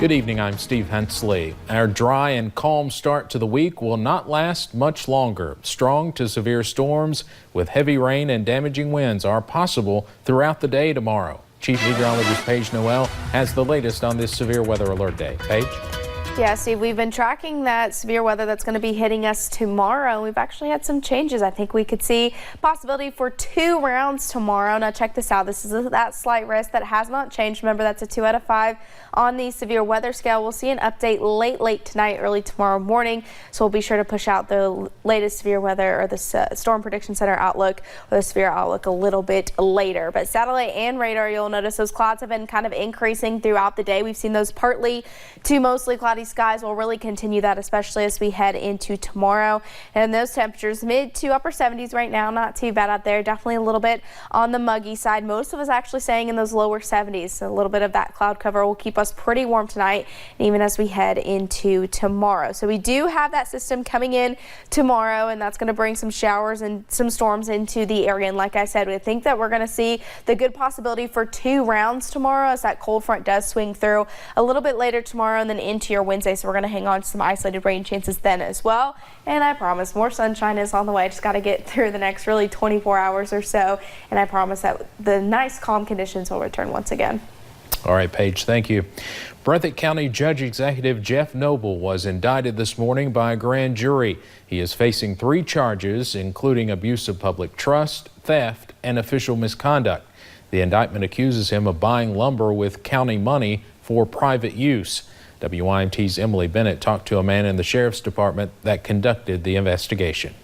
Good evening, I'm Steve Hensley. Our dry and calm start to the week will not last much longer. Strong to severe storms with heavy rain and damaging winds are possible throughout the day tomorrow. Chief Meteorologist Paige Noel has the latest on this severe weather alert day. Paige? Yeah, Steve, we've been tracking that severe weather that's going to be hitting us tomorrow. We've actually had some changes. I think we could see possibility for 2 rounds tomorrow. Now check this out. This is that slight risk that has not changed. Remember, that's a 2 out of 5 on the severe weather scale. We'll see an update late tonight, early tomorrow morning. So we'll be sure to push out the latest severe weather or the Storm Prediction Center outlook or the severe outlook a little bit later. But satellite and radar, you'll notice those clouds have been kind of increasing throughout the day. We've seen those partly to mostly cloudy skies. Will really continue that, especially as we head into tomorrow. And those temperatures mid to upper 70s right now, not too bad out there. Definitely a little bit on the muggy side. Most of us actually staying in those lower 70s. So a little bit of that cloud cover will keep us pretty warm tonight, even as we head into tomorrow. So we do have that system coming in tomorrow, and that's going to bring some showers and some storms into the area. And like I said, we think that we're going to see the good possibility for 2 rounds tomorrow as that cold front does swing through a little bit later tomorrow and then into your Wednesday. So we're going to hang on to some isolated rain chances then as well. And I promise more sunshine is on the way. Just got to get through the next really 24 hours or so. And I promise that the nice calm conditions will return once again. All right, Paige, thank you. Breathitt County Judge Executive Jeff Noble was indicted this morning by a grand jury. He is facing 3 charges, including abuse of public trust, theft, and official misconduct. The indictment accuses him of buying lumber with county money for private use. WYMT's Emily Bennett talked to a man in the Sheriff's Department that conducted the investigation.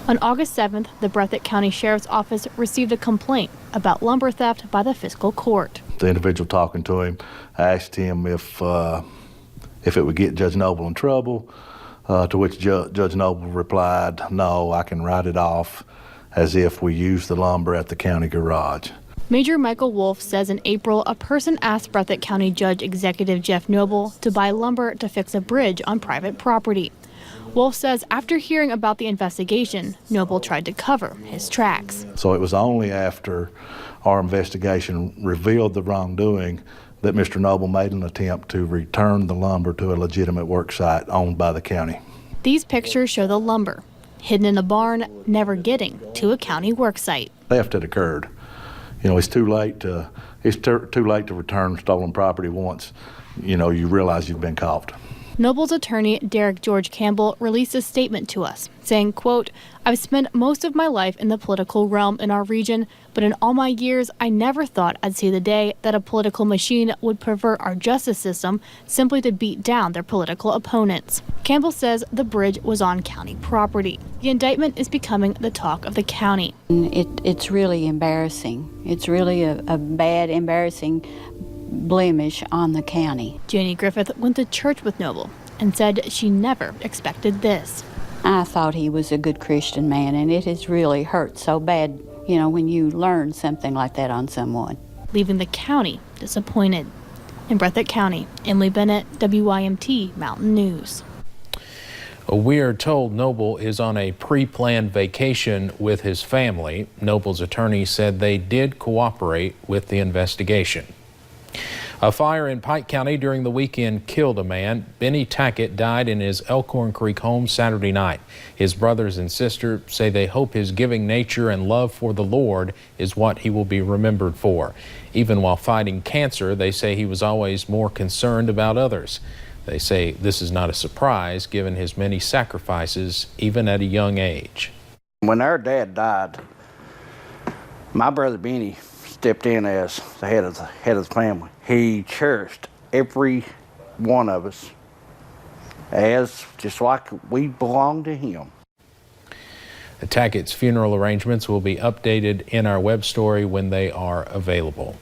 On August 7th, the Breathitt County Sheriff's Office received a complaint about lumber theft by the fiscal court. The individual talking to him asked him if it would get Judge Noble in trouble, to which Judge Noble replied, "No, I can write it off as if we used the lumber at the county garage." Major Michael Wolf says in April, a person asked Breathitt County Judge Executive Jeff Noble to buy lumber to fix a bridge on private property. Wolf says after hearing about the investigation, Noble tried to cover his tracks. So it was only after our investigation revealed the wrongdoing that Mr. Noble made an attempt to return the lumber to a legitimate work site owned by the county. These pictures show the lumber hidden in a barn, never getting to a county work site. Theft had occurred. You know, it's too late to return stolen property once, you know, you realize you've been caught. Noble's attorney, Derek George Campbell, released a statement to us saying, quote, "I've spent most of my life in the political realm in our region, but in all my years, I never thought I'd see the day that a political machine would pervert our justice system simply to beat down their political opponents." Campbell says the bridge was on county property. The indictment is becoming the talk of the county. It's really embarrassing. It's really a bad, embarrassing blemish on the county. Janie Griffith went to church with Noble and said she never expected this. I thought he was a good Christian man, and it has really hurt so bad, you know, when you learn something like that on someone. Leaving the county disappointed. In Breathitt County, Emily Bennett, WYMT Mountain News. We are told Noble is on a pre-planned vacation with his family. Noble's attorney said they did cooperate with the investigation. A fire in Pike County during the weekend killed a man. Bennie Tackett died in his Elkhorn Creek home Saturday night. His brothers and sister say they hope his giving nature and love for the Lord is what he will be remembered for. Even while fighting cancer, they say he was always more concerned about others. They say this is not a surprise given his many sacrifices, even at a young age. When our dad died, my brother Bennie stepped in as the head of the family. He cherished every one of us as just like we belong to him. The Tackett's funeral arrangements will be updated in our web story when they are available.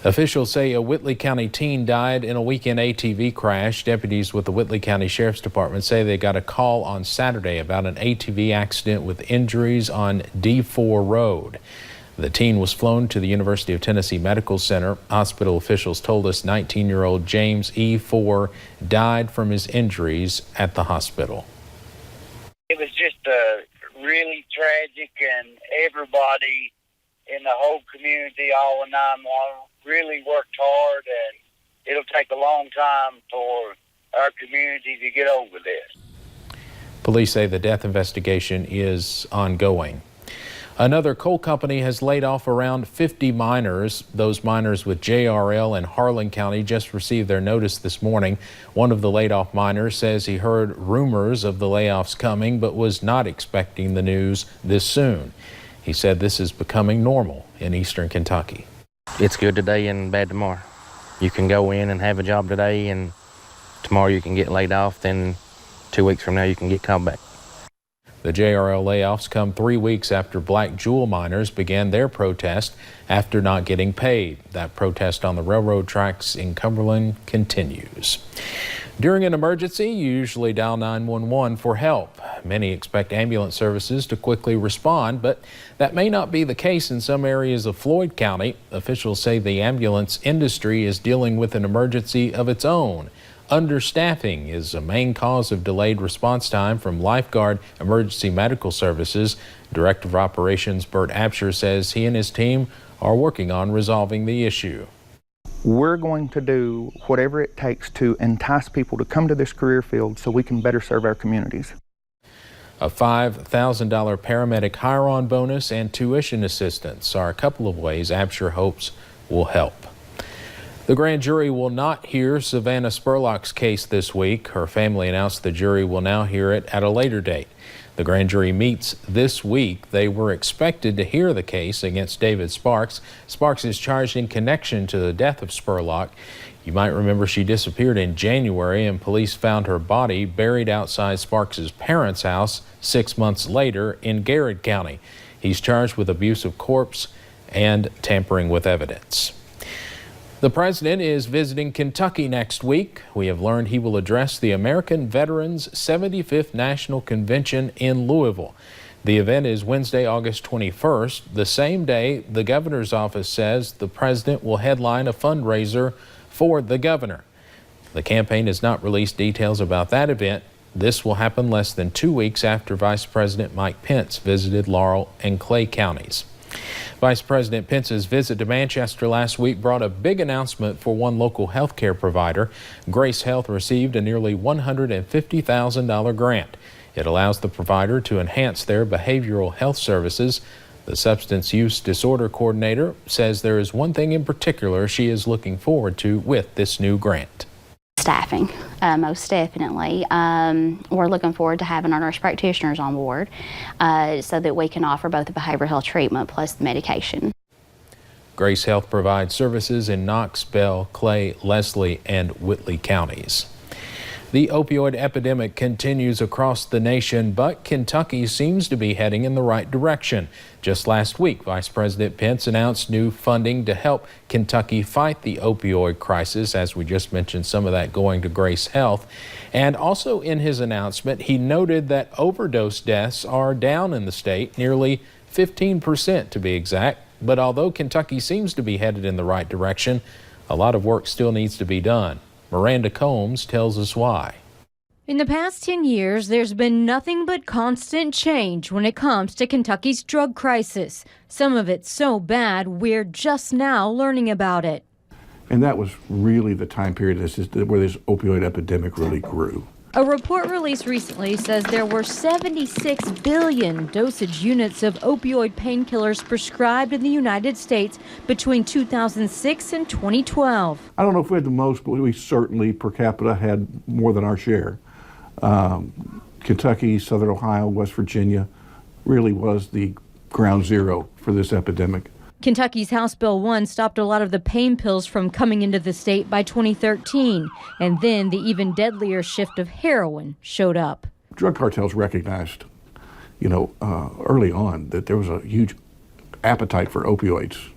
Officials say a Whitley County teen died in a weekend ATV crash. Deputies with the Whitley County Sheriff's Department say they got a call on Saturday about an ATV accident with injuries on D4 Road. The teen was flown to the University of Tennessee Medical Center. Hospital officials told us 19-year-old James E4 died from his injuries at the hospital. It was just really tragic, and everybody in the whole community, all in 911, really worked hard, and it'll take a long time for our community to get over this. Police say the death investigation is ongoing. Another coal company has laid off around 50 miners. Those miners with JRL in Harlan County just received their notice this morning. One of the laid-off miners says he heard rumors of the layoffs coming, but was not expecting the news this soon. He said this is becoming normal in eastern Kentucky. It's good today and bad tomorrow. You can go in and have a job today, and tomorrow you can get laid off. Then 2 weeks from now you can get called back. The JRL layoffs come 3 weeks after black jewel miners began their protest after not getting paid. That protest on the railroad tracks in Cumberland continues. During an emergency, you usually dial 911 for help. Many expect ambulance services to quickly respond, but that may not be the case in some areas of Floyd County. Officials say the ambulance industry is dealing with an emergency of its own. Understaffing is a main cause of delayed response time from Lifeguard Emergency Medical Services. Director of Operations Bert Absher says he and his team are working on resolving the issue. We're going to do whatever it takes to entice people to come to this career field so we can better serve our communities. A $5,000 paramedic hire-on bonus and tuition assistance are a couple of ways Absher hopes will help. The grand jury will not hear Savannah Spurlock's case this week. Her family announced the jury will now hear it at a later date. The grand jury meets this week. They were expected to hear the case against David Sparks. Sparks is charged in connection to the death of Spurlock. You might remember she disappeared in January and police found her body buried outside Sparks' parents' house 6 months later in Garrett County. He's charged with abuse of corpse and tampering with evidence. The president is visiting Kentucky next week. We have learned he will address the American Veterans 75th National Convention in Louisville. The event is Wednesday, August 21st, the same day the governor's office says the president will headline a fundraiser for the governor. The campaign has not released details about that event. This will happen less than 2 weeks after Vice President Mike Pence visited Laurel and Clay counties. Vice President Pence's visit to Manchester last week brought a big announcement for one local health care provider. Grace Health received a nearly $150,000 grant. It allows the provider to enhance their behavioral health services. The substance use disorder coordinator says there is one thing in particular she is looking forward to with this new grant. Staffing, most definitely. We're looking forward to having our nurse practitioners on board so that we can offer both the behavioral health treatment plus the medication. Grace Health provides services in Knox, Bell, Clay, Leslie, and Whitley counties. The opioid epidemic continues across the nation, but Kentucky seems to be heading in the right direction. Just last week, Vice President Pence announced new funding to help Kentucky fight the opioid crisis, as we just mentioned, some of that going to Grace Health. And also in his announcement, he noted that overdose deaths are down in the state, nearly 15% to be exact. But although Kentucky seems to be headed in the right direction, a lot of work still needs to be done. Miranda Combs tells us why. In the past 10 years, there's been nothing but constant change when it comes to Kentucky's drug crisis. Some of it's so bad, we're just now learning about it. And that was really the time period where this opioid epidemic really grew. A report released recently says there were 76 billion dosage units of opioid painkillers prescribed in the United States between 2006 and 2012. I don't know if we had the most, but we certainly per capita had more than our share. Kentucky, Southern Ohio, West Virginia really was the ground zero for this epidemic. Kentucky's House Bill 1 stopped a lot of the pain pills from coming into the state by 2013, and then the even deadlier shift of heroin showed up. Drug cartels recognized, early on that there was a huge appetite for opioids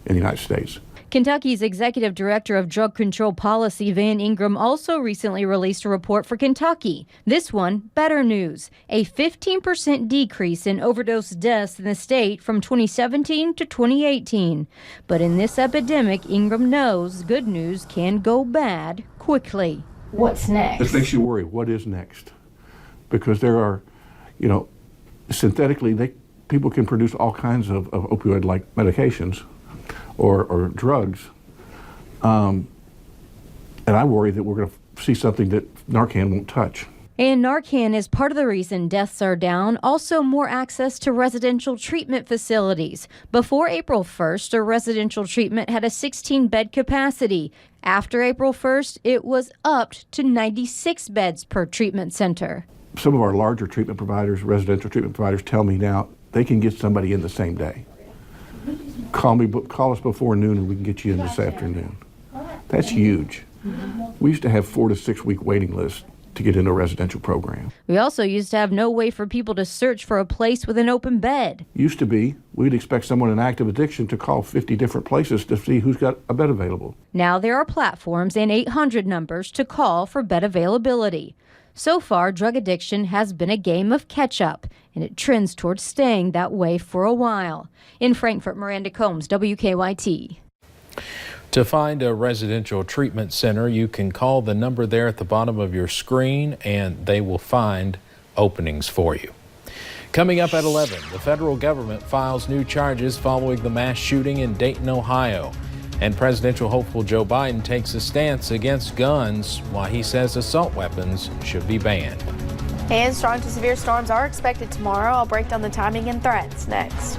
in the United States. Kentucky's Executive Director of Drug Control Policy, Van Ingram, also recently released a report for Kentucky. This one, better news, a 15% decrease in overdose deaths in the state from 2017 to 2018. But in this epidemic, Ingram knows good news can go bad quickly. What's next? This makes you worry. What is next? Because there are, synthetically, people can produce all kinds of opioid-like medications or drugs, And I worry that we're going to see something that Narcan won't touch. And Narcan is part of the reason deaths are down. Also, more access to residential treatment facilities. Before April 1st, a residential treatment had a 16-bed capacity. After April 1st, it was upped to 96 beds per treatment center. Some of our larger treatment providers, residential treatment providers, tell me now they can get somebody in the same day. Call us before noon and we can get you in this afternoon. That's huge. We used to have 4 to 6 week waiting lists to get into a residential program. We also used to have no way for people to search for a place with an open bed. Used to be, we'd expect someone in active addiction to call 50 different places to see who's got a bed available. Now there are platforms and 800 numbers to call for bed availability. So far, drug addiction has been a game of catch-up, and it trends towards staying that way for a while. In Frankfort, Miranda Combs, WKYT. To find a residential treatment center, you can call the number there at the bottom of your screen and they will find openings for you. Coming up at 11, the federal government files new charges following the mass shooting in Dayton, Ohio. And presidential hopeful Joe Biden takes a stance against guns while he says assault weapons should be banned. And strong to severe storms are expected tomorrow. I'll break down the timing and threats next.